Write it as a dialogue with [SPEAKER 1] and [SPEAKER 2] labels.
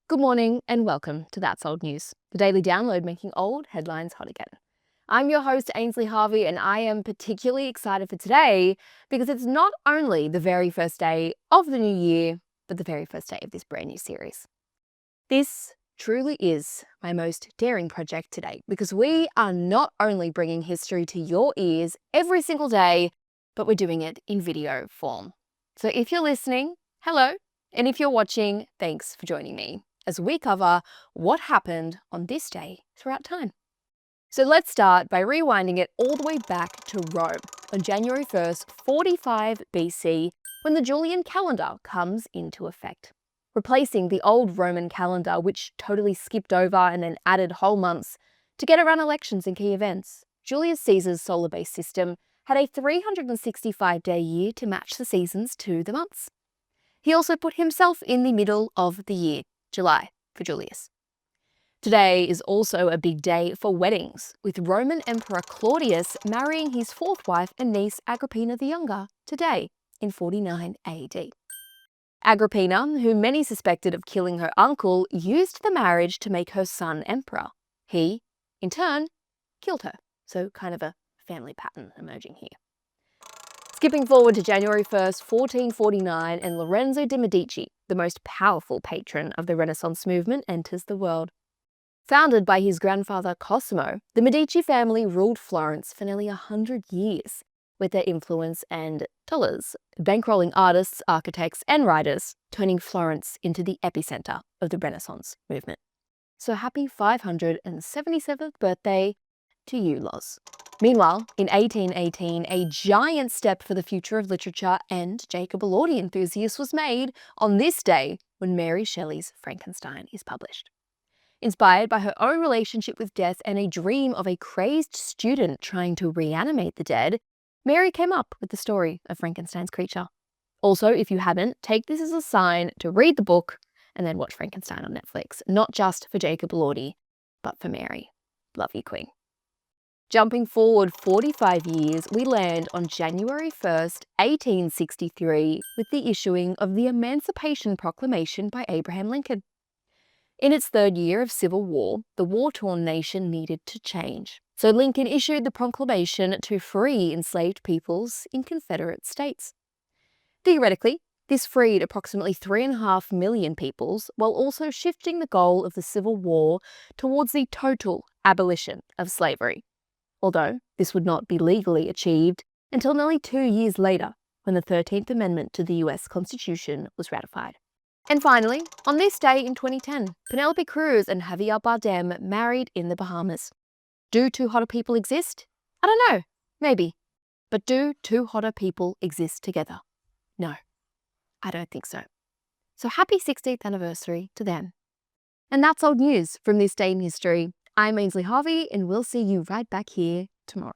[SPEAKER 1] Good morning and welcome to That's Old News, the daily download making old headlines hot again. I'm your host, Ainsley Harvey, and I am particularly excited for today because it's not only the very first day of the new year, but the very first day of this brand new series. This truly is my most daring project to date because we are not only bringing history to your ears every single day, but we're doing it in video form. So if you're listening, hello, and if you're watching, thanks for joining me as we cover what happened on this day throughout time. So let's start by rewinding it all the way back to Rome on January 1st, 45 BC, when the Julian calendar comes into effect, replacing the old Roman calendar, which totally skipped over and then added whole months to get around elections and key events. Julius Caesar's solar-based system had a 365-day year to match the seasons to the months. He also put himself in the middle of the year, July, for Julius. Today is also a big day for weddings, with Roman Emperor Claudius marrying his fourth wife and niece Agrippina the Younger today in 49 AD. Agrippina, who many suspected of killing her uncle, used the marriage to make her son emperor. He, in turn, killed her, so kind of a family pattern emerging here. Skipping forward to January 1st, 1449, and Lorenzo de' Medici, the most powerful patron of the Renaissance movement, enters the world. Founded by his grandfather Cosimo, the Medici family ruled Florence for nearly 100 years, with their influence and dollars bankrolling artists, architects, and writers, turning Florence into the epicenter of the Renaissance movement. So happy 577th birthday to you, Loz. Meanwhile, in 1818, a giant step for the future of literature and Jacob Elordi enthusiast was made on this day when Mary Shelley's Frankenstein is published. Inspired by her own relationship with death and a dream of a crazed student trying to reanimate the dead, Mary came up with the story of Frankenstein's creature. Also, if you haven't, take this as a sign to read the book and then watch Frankenstein on Netflix, not just for Jacob Elordi, but for Mary. Love you, Queen. Jumping forward 45 years, we land on January 1st, 1863, with the issuing of the Emancipation Proclamation by Abraham Lincoln. In its third year of civil war, the war-torn nation needed to change. So Lincoln issued the proclamation to free enslaved peoples in Confederate states. Theoretically, this freed approximately 3.5 million peoples, while also shifting the goal of the Civil War towards the total abolition of slavery. Although this would not be legally achieved until nearly 2 years later, when the 13th Amendment to the US Constitution was ratified. And finally, on this day in 2010, Penelope Cruz and Javier Bardem married in the Bahamas. Do two hotter people exist? I don't know, maybe. But do two hotter people exist together? No, I don't think so. So happy 16th anniversary to them. And that's old news from this day in history. I'm Ainsley Harvey, and we'll see you right back here tomorrow.